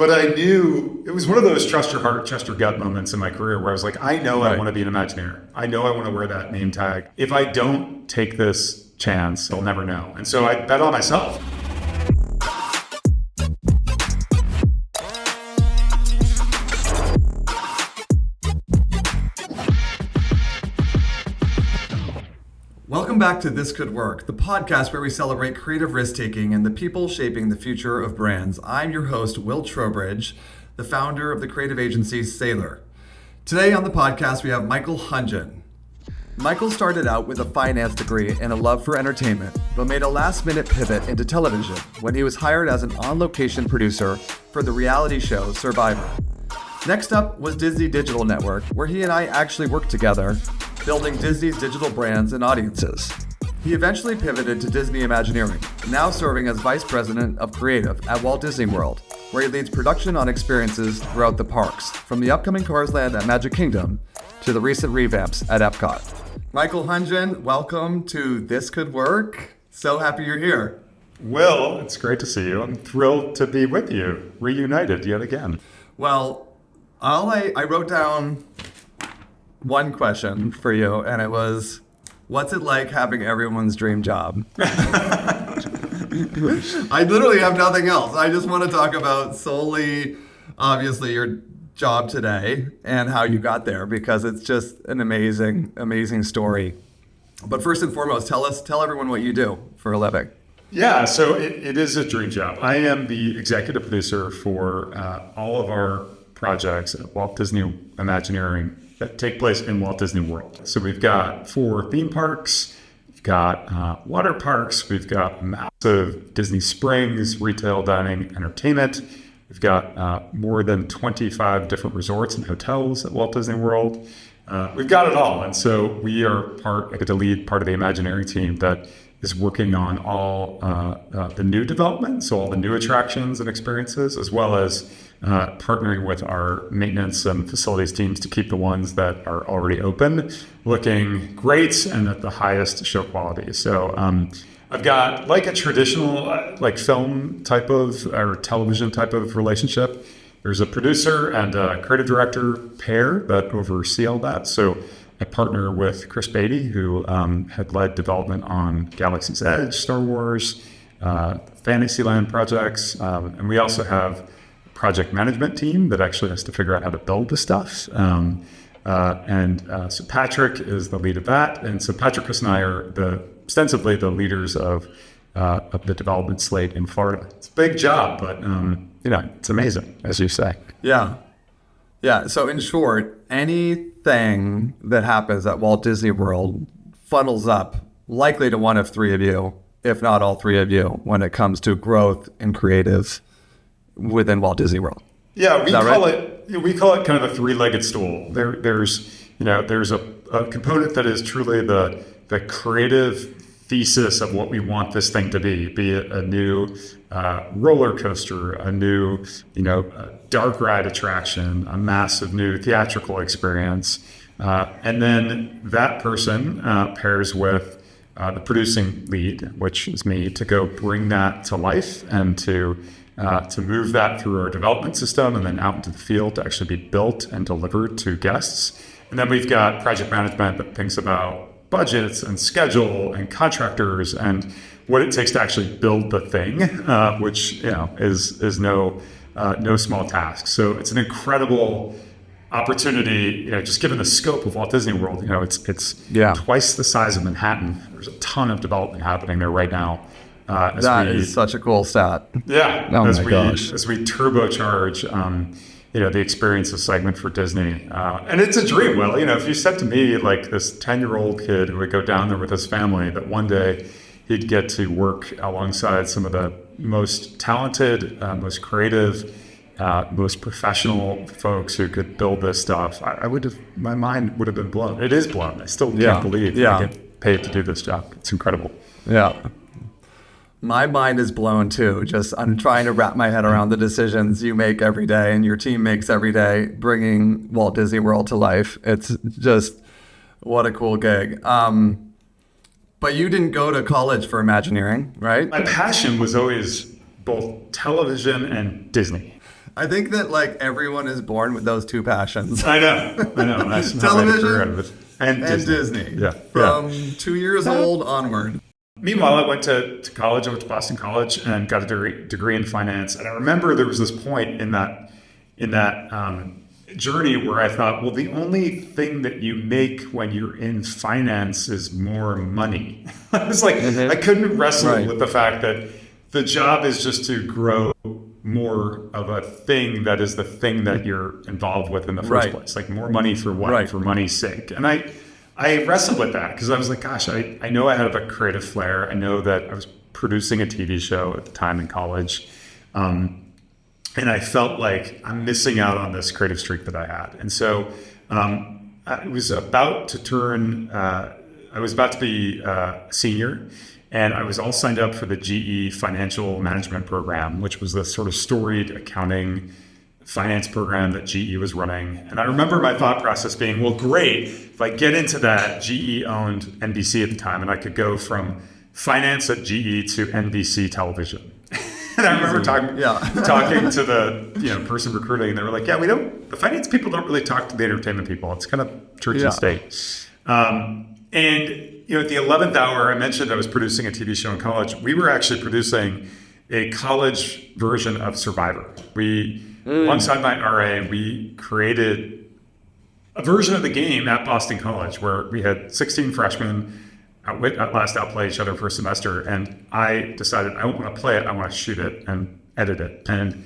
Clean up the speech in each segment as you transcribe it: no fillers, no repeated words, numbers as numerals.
but I knew it was one of those trust your heart, trust your gut moments in my career where I was like, I know I want to be an Imagineer. I know I want to wear that name tag. If I don't take this chance, I'll never know. And so I bet on myself. Welcome back to This Could Work, the podcast where we celebrate creative risk-taking and the people shaping the future of brands. I'm your host, Will Trowbridge, the founder of the creative agency Saylor. Today on the podcast, we have Michael Hundgen. Michael started out with a finance degree and a love for entertainment, but made a last-minute pivot into television when he was hired as an on-location producer for the reality show Survivor. Next up was Disney Digital Network, where he and I actually worked together, building Disney's digital brands and audiences. He eventually pivoted to Disney Imagineering, now serving as Vice President of Creative at Walt Disney World, where he leads production on experiences throughout the parks, from the upcoming Cars Land at Magic Kingdom to the recent revamps at Epcot. Michael Hundgen, welcome to This Could Work. So happy you're here. Will, it's great to see you. I'm thrilled to be with you, reunited yet again. Well, I wrote down one question for you, and it was, what's it like having everyone's dream job? I literally have nothing else. I just want to talk about solely, obviously, your job today and how you got there, because it's just an amazing, amazing story. But first and foremost, tell everyone what you do for a living. Yeah, so it is a dream job. I am the executive producer for all of our projects at Walt Disney Imagineering that take place in Walt Disney World. So we've got 4 theme parks, we've got water parks, we've got massive Disney Springs, retail, dining, entertainment. We've got more than 25 different resorts and hotels at Walt Disney World. We've got it all. And so we are I get to lead part of the Imagineering team that is working on all the new development, so all the new attractions and experiences, as well as partnering with our maintenance and facilities teams to keep the ones that are already open looking great and at the highest show quality. So I've got like a traditional like film type of or television type of relationship. There's a producer and a creative director pair that oversee all that. So I partner with Chris Beatty, who had led development on Galaxy's Edge, Star Wars, Fantasyland projects. And we also have a project management team that actually has to figure out how to build the stuff. So Patrick is the lead of that. And so Patrick, Chris, and I are ostensibly the leaders of the development slate in Florida. It's a big job, but it's amazing, as you say. Yeah. Yeah. So in short, anything that happens at Walt Disney World funnels up likely to one of 3 of you, if not all 3 of you, when it comes to growth and creative within Walt Disney World. Yeah, we call it kind of a 3-legged stool. There's a component that is truly the creative thesis of what we want this thing to be it a new roller coaster, a new dark ride attraction, a massive new theatrical experience, and then that person pairs with the producing lead, which is me, to go bring that to life and to move that through our development system and then out into the field to actually be built and delivered to guests. And then we've got project management that thinks about budgets and schedule and contractors and what it takes to actually build the thing, which is no small task. So it's an incredible opportunity. Just given the scope of Walt Disney World, it's twice the size of Manhattan. There's a ton of development happening there right now. That is such a cool stat. Yeah. Oh my gosh. As we turbocharge the experiences segment for Disney. And it's a dream. Well, if you said to me, like this 10-year-old kid who would go down there with his family, that one day he'd get to work alongside some of the most talented, most creative, most professional folks who could build this stuff, my mind would have been blown. It is blown. I still can't believe I get paid to do this job. It's incredible. Yeah. My mind is blown too. I'm trying to wrap my head around the decisions you make every day and your team makes every day, bringing Walt Disney World to life. It's just, what a cool gig. But you didn't go to college for Imagineering, right? My passion was always both television and Disney. I think that like everyone is born with those two passions. I know. That's Television and Disney. Yeah. From 2 years old onward. Meanwhile, I went to college. I went to Boston College and got a degree in finance. And I remember there was this point in that journey where I thought, well, the only thing that you make when you're in finance is more money. I was like, I couldn't wrestle with the fact that the job is just to grow more of a thing that is the thing that you're involved with in the first place. Like more money for what? For money's sake. And I wrestled with that because I was like, gosh, I know I have a creative flair. I know that I was producing a TV show at the time in college. And I felt like I'm missing out on this creative streak that I had. And so I was about to be a senior, and I was all signed up for the GE Financial Management Program, which was the sort of storied accounting finance program that GE was running. And I remember my thought process being, well, great, if I get into that, GE owned NBC at the time, and I could go from finance at GE to NBC television. And I remember talking to the person recruiting, and they were like, yeah, the finance people don't really talk to the entertainment people. It's kind of church and state. And at the 11th hour, I mentioned I was producing a TV show in college. We were actually producing a college version of Survivor. Alongside my RA, we created a version of the game at Boston College where we had 16 freshmen at last outplay each other for a semester, and I decided I don't want to play it, I want to shoot it and edit it. And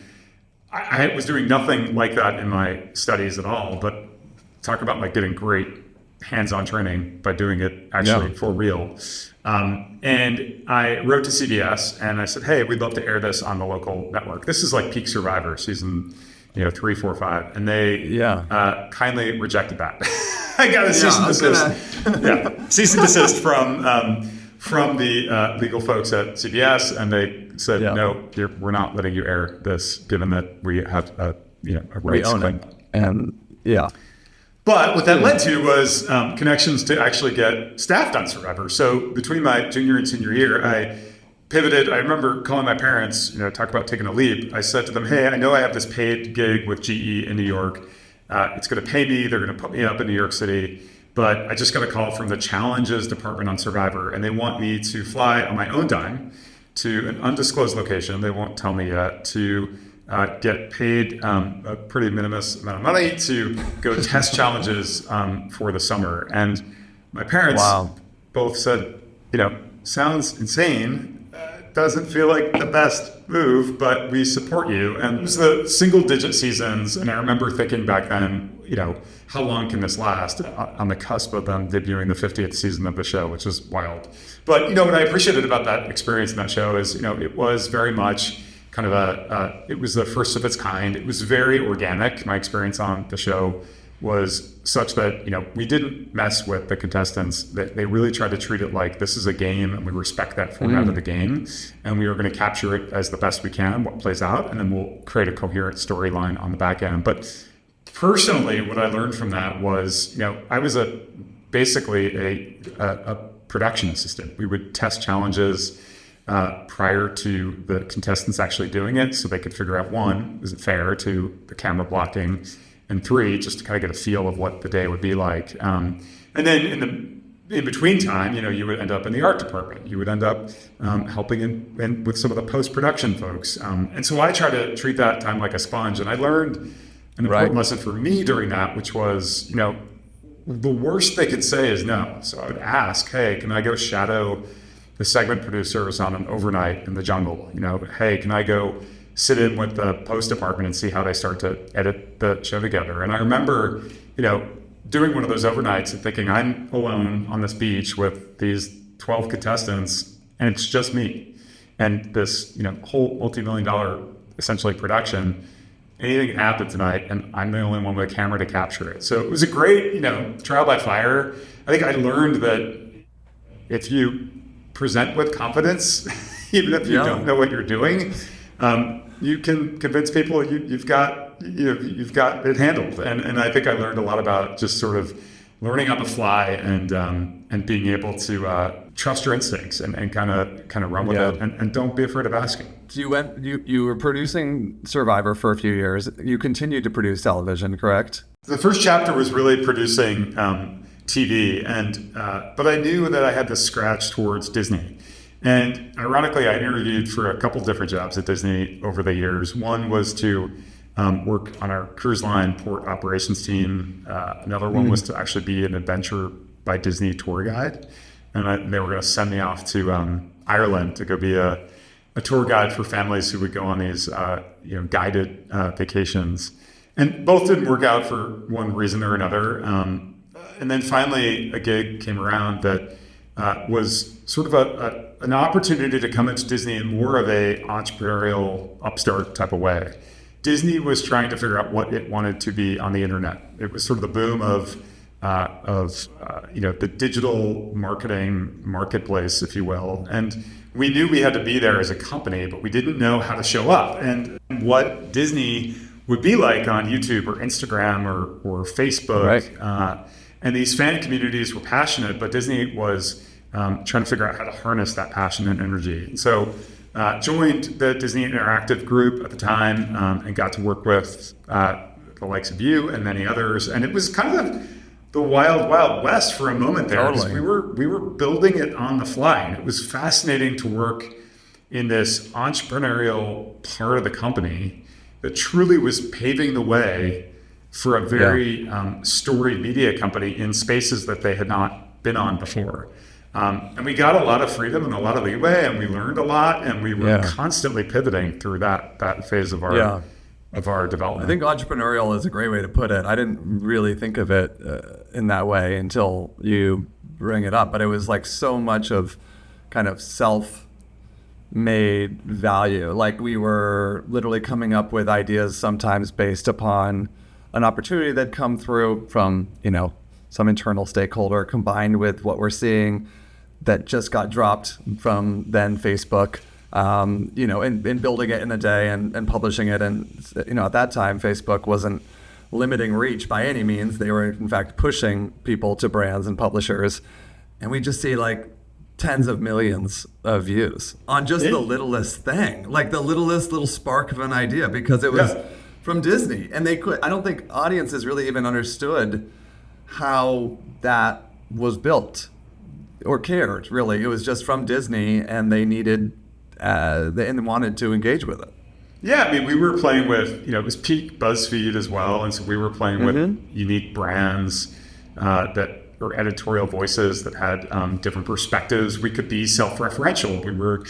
I was doing nothing like that in my studies at all, but talk about like getting great hands-on training by doing it actually for real. And I wrote to CBS and I said, hey, we'd love to air this on the local network. This is like peak Survivor season 3, 4, 5. And they kindly rejected that. I got a cease and desist. Cease and desist from the legal folks at CBS, and they said, no, we're not letting you air this, given that we have a rights claim. And But what that led to was connections to actually get staffed on Survivor. So between my junior and senior year, I pivoted. I remember calling my parents, talk about taking a leap. I said to them, hey, I know I have this paid gig with GE in New York. It's going to pay me. They're going to put me up in New York City. But I just got a call from the challenges department on Survivor, and they want me to fly on my own dime to an undisclosed location. They won't tell me yet, to get paid a pretty minimus amount of money to go test challenges for the summer. And my parents both said, sounds insane. Doesn't feel like the best move, but we support you. And it was the single digit seasons. And I remember thinking back then, how long can this last? On the cusp of them debuting the 50th season of the show, which is wild. But, what I appreciated about that experience in that show is, it was very much kind of it was the first of its kind. It was very organic. My experience on the show was such that, we didn't mess with the contestants. They really tried to treat it like this is a game, and we respect that format of the game. And we are going to capture it as the best we can, what plays out, and then we'll create a coherent storyline on the back end. But personally, what I learned from that was, I was basically a production assistant. We would test challenges prior to the contestants actually doing it, so they could figure out, 1, is it fair, 2, the camera blocking, and 3, just to kind of get a feel of what the day would be like. And then in between time, you would end up in the art department. You would end up helping in with some of the post-production folks. And so I try to treat that time like a sponge. And I learned an important lesson for me during that, which was, the worst they could say is no. So I would ask, hey, can I go shadow the segment producers on an overnight in the jungle? Hey, can I go sit in with the post department and see how they start to edit the show together? And I remember, doing one of those overnights and thinking, I'm alone on this beach with these 12 contestants, and it's just me. And this, whole multi-million-dollar, essentially, production, anything can happen tonight, and I'm the only one with a camera to capture it. So it was a great, trial by fire. I think I learned that if you present with confidence, even if you don't know what you're doing, you can convince people you've got it handled. And I think I learned a lot about just sort of learning on the fly and being able to trust your instincts and kind of run with it and don't be afraid of asking. So you were producing Survivor for a few years. You continued to produce television, correct? The first chapter was really producing TV, but I knew that I had to scratch towards Disney. And ironically, I interviewed for a couple different jobs at Disney over the years. One was to work on our cruise line port operations team. Another one was to actually be an Adventure by Disney tour guide. And they were going to send me off to Ireland to go be a tour guide for families who would go on these guided vacations. And both didn't work out for one reason or another. And then finally, a gig came around that was sort of an opportunity to come into Disney in more of a entrepreneurial upstart type of way. Disney was trying to figure out what it wanted to be on the internet. It was sort of the boom of the digital marketing marketplace, if you will. And we knew we had to be there as a company, but we didn't know how to show up and what Disney would be like on YouTube or Instagram or Facebook. Right. And these fan communities were passionate, but Disney was trying to figure out how to harness that passion and energy. And so joined the Disney Interactive group at the time and got to work with the likes of you and many others. And it was kind of the wild, wild west for a moment there. Totally. We were building it on the fly. And it was fascinating to work in this entrepreneurial part of the company that truly was paving the way for a very storied media company in spaces that they had not been on before. And we got a lot of freedom and a lot of leeway, and we learned a lot, and we were constantly pivoting through that phase of our development. I think entrepreneurial is a great way to put it. I didn't really think of it in that way until you bring it up, but it was like so much of kind of self-made value. Like we were literally coming up with ideas sometimes based upon an opportunity that'd come through from, some internal stakeholder combined with what we're seeing that just got dropped from then Facebook, and building it in a day and publishing it. And, at that time, Facebook wasn't limiting reach by any means. They were, in fact, pushing people to brands and publishers. And we just see like tens of millions of views on just the littlest thing, like the littlest little spark of an idea, because it was from Disney. And I don't think audiences really even understood how that was built or cared, really. It was just from Disney, and they needed and wanted to engage with it. Yeah, I mean, we were playing with, it was peak BuzzFeed as well, and so we were playing with unique brands that or editorial voices that had different perspectives. We could be self-referential. We were,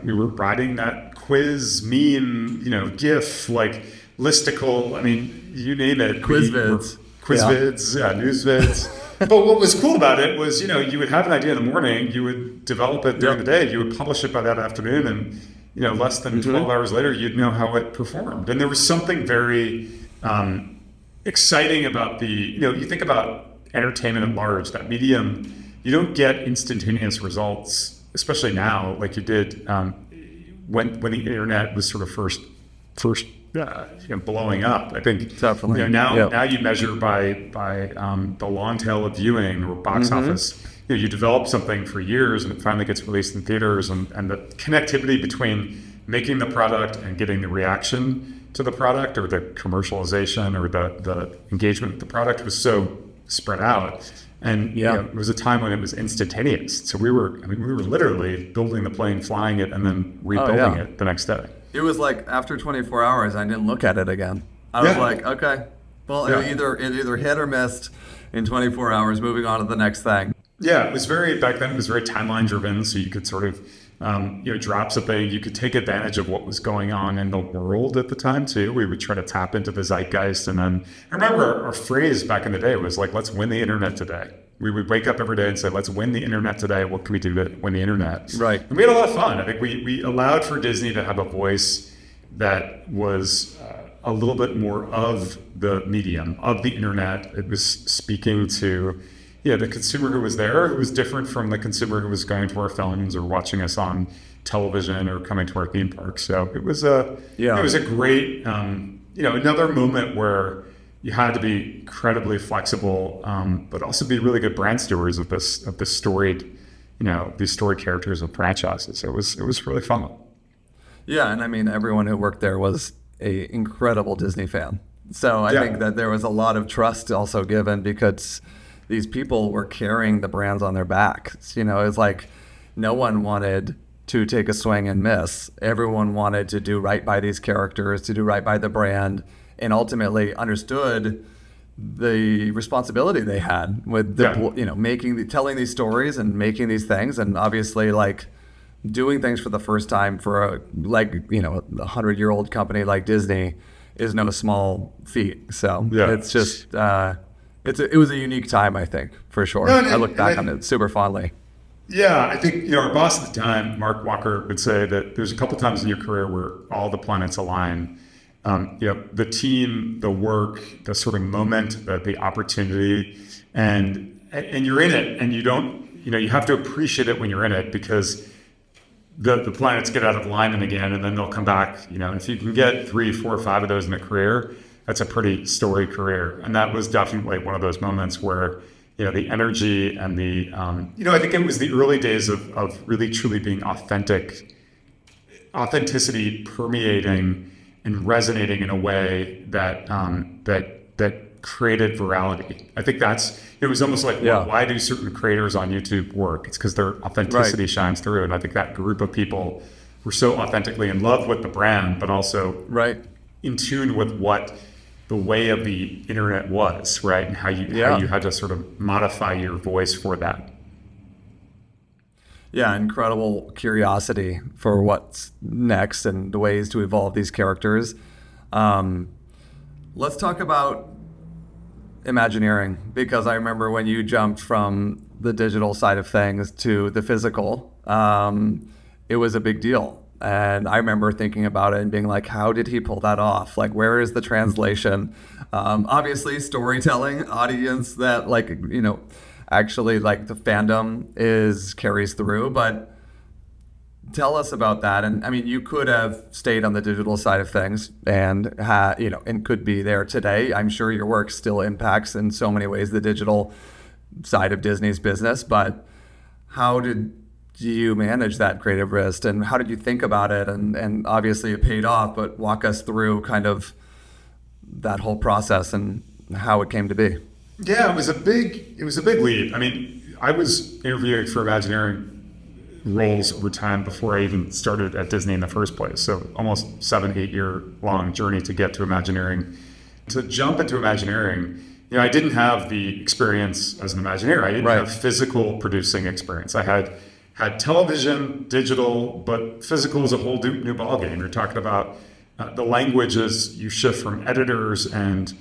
we were riding that quiz meme, GIF, like listicle. I mean, you name it. Quiz vids, news vids. But what was cool about it was, you would have an idea in the morning, you would develop it during the day, you would publish it by that afternoon, and less than 12 hours later, you'd know how it performed. And there was something very exciting about you think about entertainment at large, that medium, you don't get instantaneous results, especially now, like you did when the internet was sort of first blowing up. I think definitely now you measure by the long tail of viewing or box office. You develop something for years and it finally gets released in theaters, and the connectivity between making the product and getting the reaction to the product, or the commercialization, or the engagement with the product was so spread out. And it was a time when it was instantaneous. So we were literally building the plane, flying it, and then rebuilding it the next day. It was like after 24 hours, I didn't look at it again. I was like, okay, well, it either hit or missed in 24 hours, moving on to the next thing. Yeah, it was back then it was very timeline driven. So you could sort of, drop something. You could take advantage of what was going on in the world at the time too. We would try to tap into the zeitgeist. And then I remember our phrase back in the day was like, let's win the internet today. We would wake up every day and say, let's win the internet today. What can we do to win the internet? Right. And we had a lot of fun. I think we allowed for Disney to have a voice that was a little bit more of the medium, of the internet. It was speaking to the consumer who was there, who was different from the consumer who was going to our phones or watching us on television or coming to our theme park. So it was a great, another moment where you had to be incredibly flexible, but also be really good brand stewards of this storied, these storied characters of franchises. It was really fun. Yeah, and I mean, everyone who worked there was a incredible Disney fan. So I think that there was a lot of trust also given because these people were carrying the brands on their backs. It's like no one wanted to take a swing and miss. Everyone wanted to do right by these characters, to do right by the brand, and ultimately understood the responsibility they had with telling these stories and making these things, and obviously like doing things for the first time for a 100-year-old company like Disney is no small feat. So it's just it was a unique time, I think, for sure. No, I look back on it super fondly. Yeah, I think our boss at the time, Mark Walker, would say that there's a couple times in your career where all the planets align. The team, the work, the sort of moment, the opportunity, and you're in it, and you don't, you have to appreciate it when you're in it because the planets get out of alignment again, and then they'll come back. If you can get 3, 4, 5 of those in a career, that's a pretty storied career. And that was definitely one of those moments where, the energy and the, I think it was the early days of really truly being authenticity permeating and resonating in a way that created virality. I think it was almost like, why do certain creators on YouTube work? It's because their authenticity shines through. And I think that group of people were so authentically in love with the brand, but also in tune with what the way of the internet was, right? And how you had to sort of modify your voice for that. Yeah, incredible curiosity for what's next and the ways to evolve these characters. Let's talk about Imagineering, because I remember when you jumped from the digital side of things to the physical, it was a big deal. And I remember thinking about it and being like, how did he pull that off? Like, where is the translation? Obviously, storytelling, audience that actually like the fandom carries through, but tell us about that. And I mean, you could have stayed on the digital side of things and and could be there today. I'm sure your work still impacts in so many ways the digital side of Disney's business, but how did you manage that creative risk and how did you think about it? And obviously it paid off, but walk us through kind of that whole process and how it came to be. Yeah, it was a big leap. I mean, I was interviewing for Imagineering roles over time before I even started at Disney in the first place. So almost 7-8 year long journey to get to Imagineering. To jump into Imagineering, I didn't have the experience as an Imagineer. I didn't have physical producing experience. I had television, digital, but physical is a whole new ballgame. You're talking about the languages you shift from editors and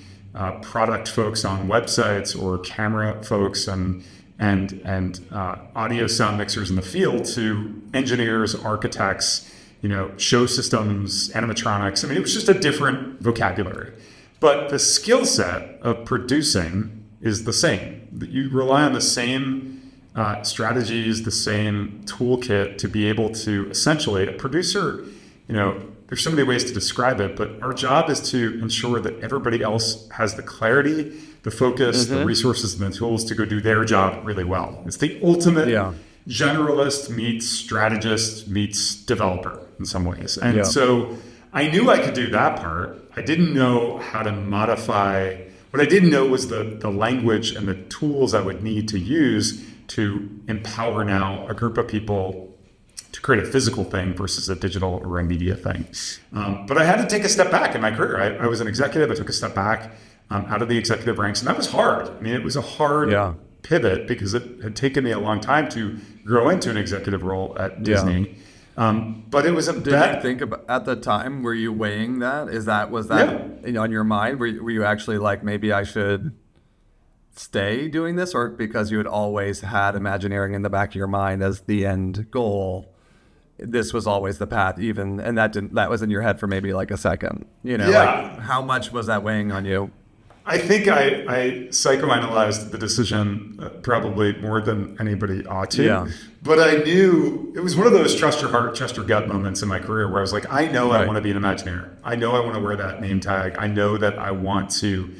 product folks on websites or camera folks and audio sound mixers in the field to engineers, architects, show systems, animatronics. I mean, it was just a different vocabulary. But the skill set of producing is the same. You rely on the same strategies, the same toolkit to be able to essentially, a producer, there's so many ways to describe it, but our job is to ensure that everybody else has the clarity, the focus, the resources, and the tools to go do their job really well. It's the ultimate generalist meets strategist meets developer in some ways. And so I knew I could do that part. I didn't know how to modify. What I didn't know was the language and the tools I would need to use to empower now a group of people to create a physical thing versus a digital or a media thing. But I had to take a step back in my career. I was an executive. I took a step back out of the executive ranks, and that was hard. I mean, it was a hard pivot because it had taken me a long time to grow into an executive role at Disney. But it was a Did you think about at the time? Were you weighing that? Was that on your mind? Were you actually like, maybe I should stay doing this, or because you had always had Imagineering in the back of your mind as the end goal, this was always the path, even, and that was in your head for maybe like a second, like how much was that weighing on you? I think I psychoanalyzed the decision probably more than anybody ought to. Yeah. But I knew it was one of those trust your heart, trust your gut moments in my career where I was like, I know I want to be an Imagineer. I know I want to wear that name tag. I know that I want to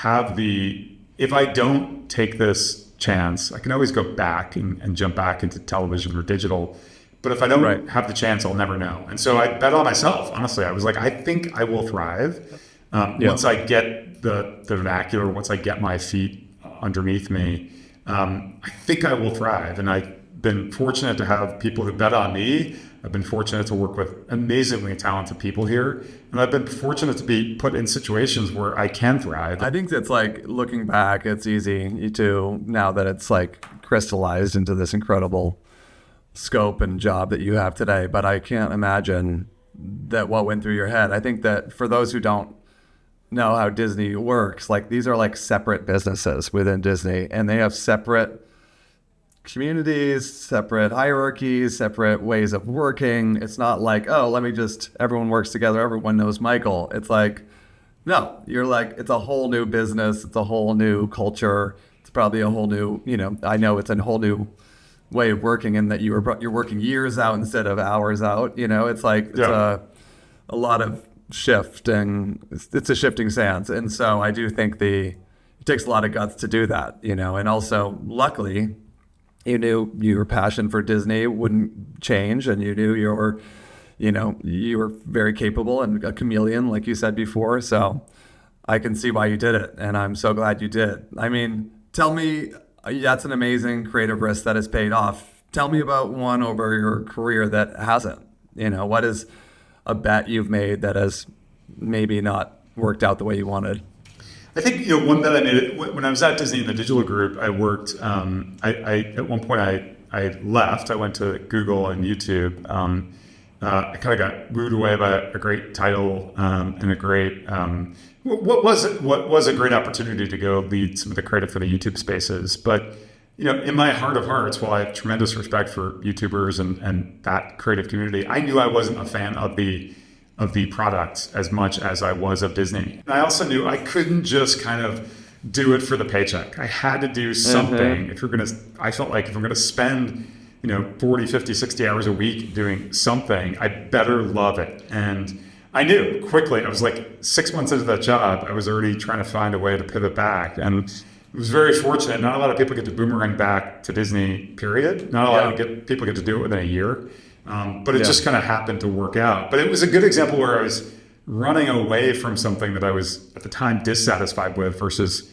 if I don't take this chance, I can always go back and jump back into television or digital. But if I don't have the chance, I'll never know. And so I bet on myself. Honestly, I was like, I think I will thrive once I get the vernacular, once I get my feet underneath me. I think I will thrive. And I've been fortunate to have people who bet on me. I've been fortunate to work with amazingly talented people here. And I've been fortunate to be put in situations where I can thrive. I think it's like, looking back, it's easy to, now that it's like crystallized into this incredible scope and job that you have today. But I can't imagine that what went through your head. I think that for those who don't know how Disney works, like, these are like separate businesses within Disney, and they have separate communities, separate hierarchies, separate ways of working. It's not like, oh, everyone works together, everyone knows Michael. It's like, no, you're like, it's a whole new business, it's a whole new culture, it's probably a whole new, I know it's a whole new way of working, in that you're working years out instead of hours out. It's like, it's a lot of shifting. It's a shifting sands. And so I do think it takes a lot of guts to do that, and also, luckily, you knew your passion for Disney wouldn't change, and you knew you were very capable and a chameleon, like you said before. So I can see why you did it, and I'm so glad you did. I mean, tell me, that's an amazing creative risk that has paid off. Tell me about one over your career that hasn't. What is a bet you've made that has maybe not worked out the way you wanted? I think one bet I made when I was at Disney in the digital group. I worked. I at one point I left. I went to Google and YouTube. I kind of got wooed away by a great title and a great what was a great opportunity to go lead some of the credit for the YouTube spaces. But in my heart of hearts, while I have tremendous respect for YouTubers and that creative community, I knew I wasn't a fan of the product as much as I was of Disney. And I also knew I couldn't just kind of do it for the paycheck. I had to do something. I felt like if I'm going to spend, 40, 50, 60 hours a week doing something, I better love it. And I knew quickly. I was like 6 months into that job, I was already trying to find a way to pivot back. And it was very fortunate. Not a lot of people get to boomerang back to Disney, period. Not a lot of people get to do it within a year. But it just kind of happened to work out. But it was a good example where I was running away from something that I was at the time dissatisfied with versus,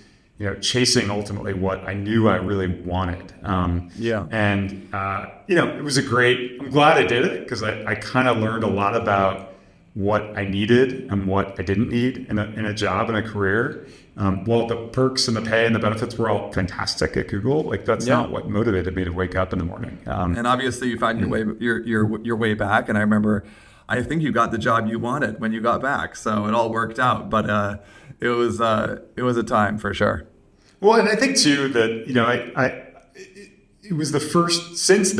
chasing ultimately what I knew I really wanted. And, it was I'm glad I did it, because I kind of learned a lot about what I needed and what I didn't need in a job and a career. While the perks and the pay and the benefits were all fantastic at Google, that's not what motivated me to wake up in the morning. And obviously, you found your way back. And I remember, I think you got the job you wanted when you got back, so it all worked out. But it was a time for sure. Well, and I think too that it was the first since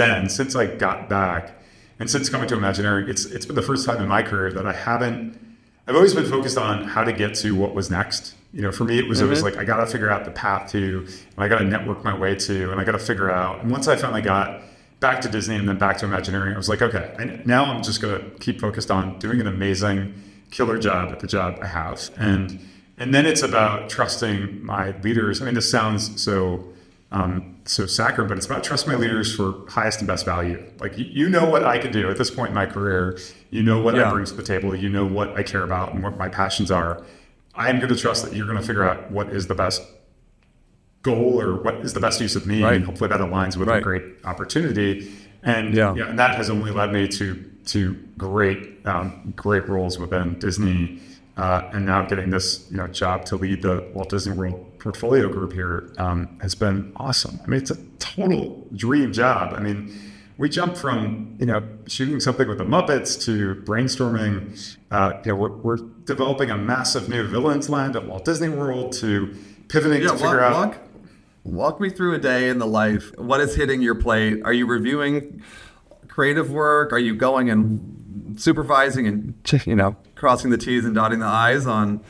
I got back, and since coming to Imagineering, it's been the first time in my career that I've always been focused on how to get to what was next. For me, it was always like, I got to figure out the path to, and I got to network my way to, and I got to figure out. And once I finally got back to Disney and then back to Imagineering, I was like, okay, now I'm just going to keep focused on doing an amazing, killer job at the job I have. And then it's about trusting my leaders. I mean, this sounds so saccharine, but it's about trusting my leaders for highest and best value. Like, what I can do at this point in my career. What I bring to the table. What I care about and what my passions are. I'm going to trust that you're going to figure out what is the best goal or what is the best use of me, and hopefully that aligns with a great opportunity. And and that has only led me to great roles within Disney, and now getting this job to lead the Walt Disney World portfolio group here has been awesome. I mean, it's a total dream job. I mean, we jumped from shooting something with the Muppets to brainstorming. We're developing a massive new villains land at Walt Disney World to pivoting to figure out. Walk me through a day in the life. What is hitting your plate? Are you reviewing creative work? Are you going and supervising and crossing the T's and dotting the I's on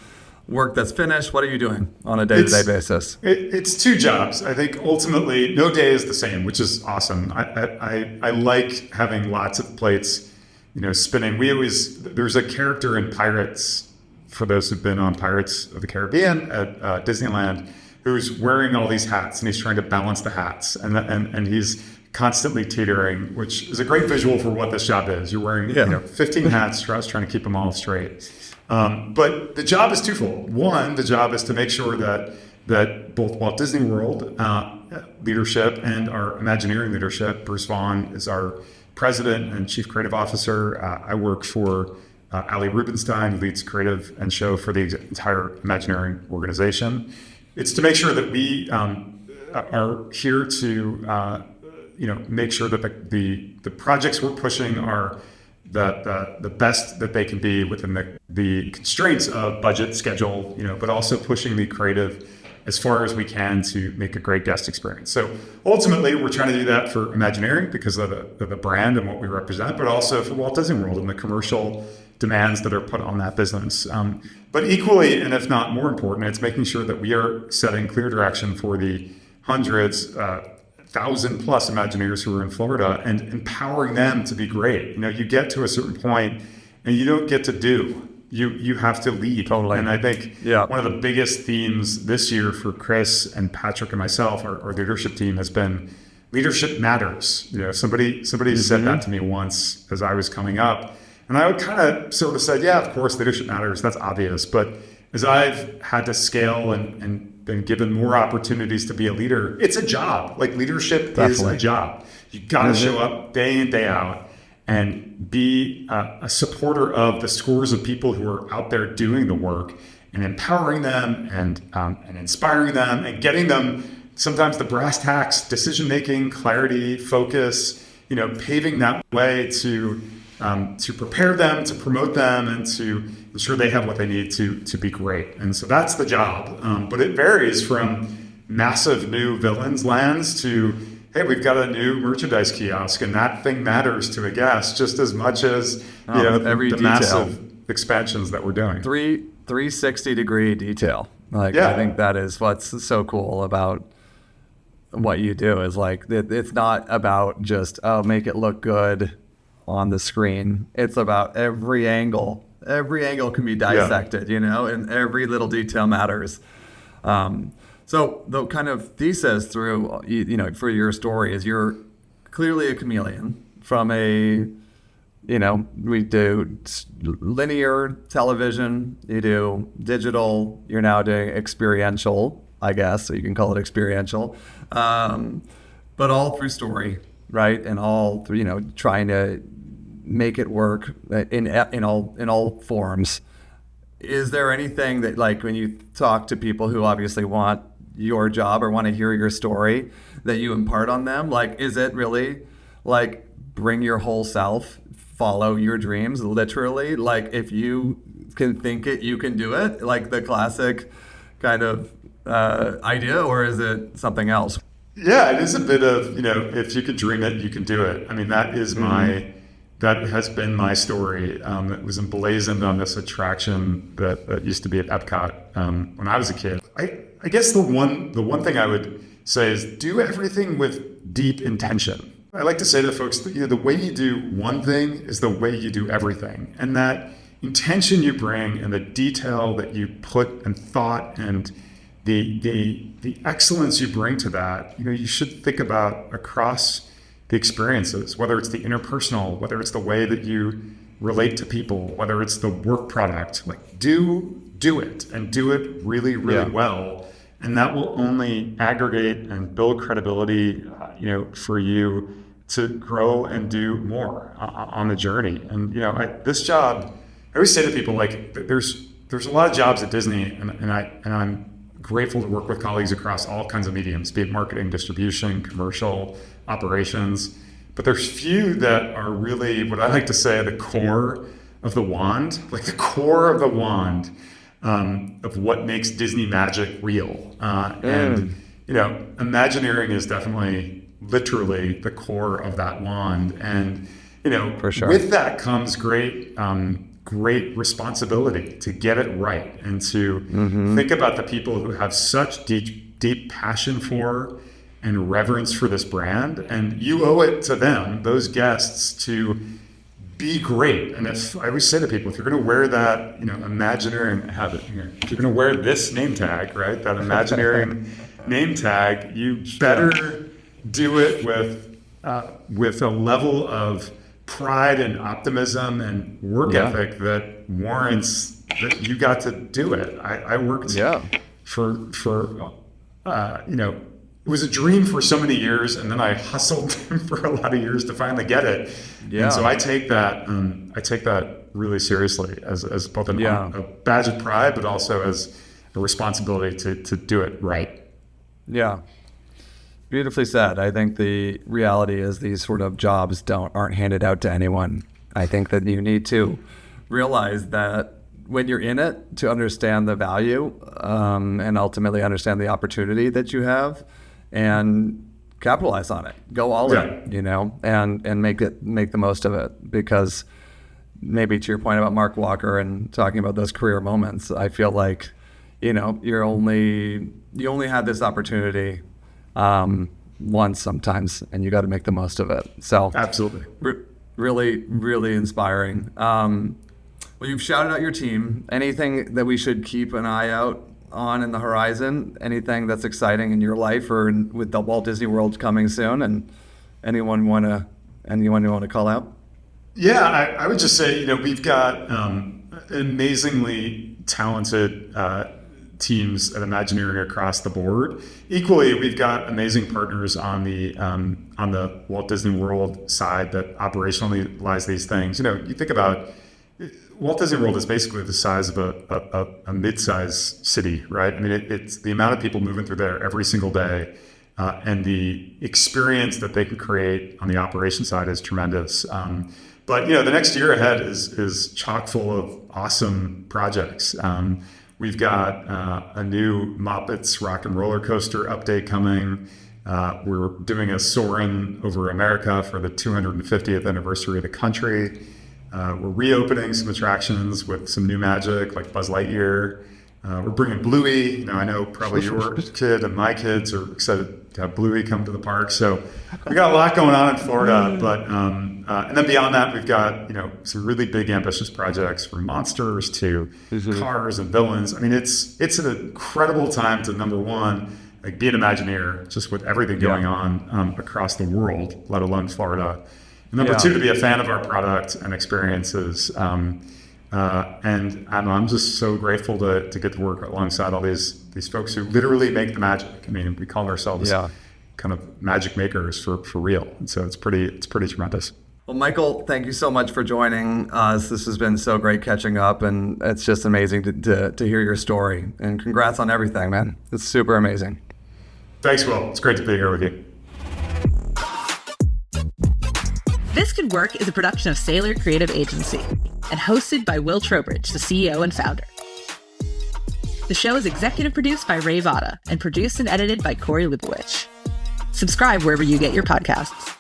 work that's finished? What are you doing on a day-to-day basis? It's two jobs. I think ultimately no day is the same, which is awesome. I like having lots of plates, spinning. There's a character in Pirates for those who've been on Pirates of the Caribbean at Disneyland, who's wearing all these hats and he's trying to balance the hats and he's constantly teetering, which is a great visual for what this job is. You're wearing 15 hats, trying to keep them all straight. But the job is twofold. One, the job is to make sure that both Walt Disney World leadership and our Imagineering leadership, Bruce Vaughn is our president and chief creative officer. I work for Ali Rubenstein, who leads creative and show for the entire Imagineering organization. It's to make sure that we are here to make sure that the projects we're pushing are the best that they can be within the constraints of budget, schedule, but also pushing the creative as far as we can to make a great guest experience. So ultimately, we're trying to do that for Imagineering because of the brand and what we represent, but also for Walt Disney World and the commercial demands that are put on that business. But equally, and if not more important, it's making sure that we are setting clear direction for the hundreds, 1,000 plus Imagineers who are in Florida and empowering them to be great. You get to a certain point and you don't get to do. You have to lead. Totally. And I think one of the biggest themes this year for Chris and Patrick and myself, our leadership team, has been leadership matters. Somebody said that to me once as I was coming up. And I would kind of sort of said, yeah, of course, leadership matters. That's obvious. But as I've had to scale and been given more opportunities to be a leader, it's a job. Like leadership is a job. You got to show up day in, day out and be a supporter of the scores of people who are out there doing the work and empowering them and inspiring them and getting them sometimes the brass tacks, decision-making, clarity, focus, paving that way to prepare them, to promote them, and to ensure they have what they need to be great. And so that's the job. But it varies from massive new villains lands to, hey, we've got a new merchandise kiosk, and that thing matters to a guest just as much as every the detail. Massive expansions that we're doing. 360-degree detail. I think that is what's so cool about what you do is it's not about just make it look good on the screen. It's about every angle. Every angle can be dissected, and every little detail matters. So the kind of thesis through, for your story is you're clearly a chameleon from we do linear television, you do digital, you're now doing experiential, I guess, so you can call it experiential, but all through story, right? And all through, trying to make it work in all forms. Is there anything that, when you talk to people who obviously want your job or want to hear your story, that you impart on them? Is it really bring your whole self, follow your dreams, literally? If you can think it, you can do it, the classic kind of idea, or is it something else? Yeah, it is a bit of, if you could dream it, you can do it. I mean, that is that has been my story. It was emblazoned on this attraction that used to be at Epcot when I was a kid. I guess the one thing I would say is do everything with deep intention. I like to say to folks that the way you do one thing is the way you do everything, and that intention you bring and the detail that you put and thought and the excellence you bring to that, you should think about across the experiences, whether it's the interpersonal, whether it's the way that you relate to people, whether it's the work product. Do it and do it really, really well. And that will only aggregate and build credibility, for you to grow and do more on the journey. And, this job, I always say to people, there's a lot of jobs at Disney, and I'm grateful to work with colleagues across all kinds of mediums, be it marketing, distribution, commercial, operations. But there's few that are really what I like to say the core of the wand, the core of the wand of what makes Disney magic real. And Imagineering is definitely literally the core of that wand. And, for sure, with that comes great responsibility to get it right and to think about the people who have such deep passion for and reverence for this brand. And you owe it to them, those guests, to be great. And if I always say to people, if you're going to wear that, Imagineering habit here, if you're going to wear this name tag, right, that Imagineering name tag, you better do it with a level of pride and optimism and work ethic that warrants that you got to do it. I worked for it was a dream for so many years, and then I hustled for a lot of years to finally get it. Yeah. And so I take that really seriously as both a badge of pride, but also as a responsibility to do it right. Yeah. Beautifully said. I think the reality is these sort of jobs aren't handed out to anyone. I think that you need to realize that when you're in it, to understand the value and ultimately understand the opportunity that you have and capitalize on it. Go all in, and make the most of it. Because maybe to your point about Mark Walker and talking about those career moments, I feel like, you only had this opportunity once sometimes, and you got to make the most of it. So absolutely, really, really inspiring. Well, you've shouted out your team. Anything that we should keep an eye out on in the horizon? Anything that's exciting in your life or with the Walt Disney World coming soon? And anyone you want to call out? Yeah, I would just say, we've got amazingly talented teams at Imagineering across the board. Equally, we've got amazing partners on the Walt Disney World side that operationalize these things. You think about Walt Disney World is basically the size of a mid-sized city, right? I mean, it's the amount of people moving through there every single day, and the experience that they can create on the operation side is tremendous. But the next year ahead is chock full of awesome projects. We've got a new Muppets Rock and Roller Coaster update coming. We're doing a Soarin' over America for the 250th anniversary of the country. We're reopening some attractions with some new magic like Buzz Lightyear. We're bringing Bluey. I know probably your kid and my kids are excited to have Bluey come to the park. So we got a lot going on in Florida. But and then beyond that, we've got some really big ambitious projects from monsters to cars and villains. I mean, it's an incredible time to, number one, be an Imagineer, just with everything going on across the world, let alone Florida. And number two, to be a fan of our product and experiences. And I'm just so grateful to get to work alongside all these folks who literally make the magic. I mean, we call ourselves kind of magic makers for real. And so it's pretty tremendous. Well, Michael, thank you so much for joining us. This has been so great catching up, and it's just amazing to hear your story. And congrats on everything, man. It's super amazing. Thanks, Will. It's great to be here with you. This Could Work is a production of Saylor Creative Agency and hosted by Will Trowbridge, the CEO and founder. The show is executive produced by Ray Vada and produced and edited by Corey Lubowich. Subscribe wherever you get your podcasts.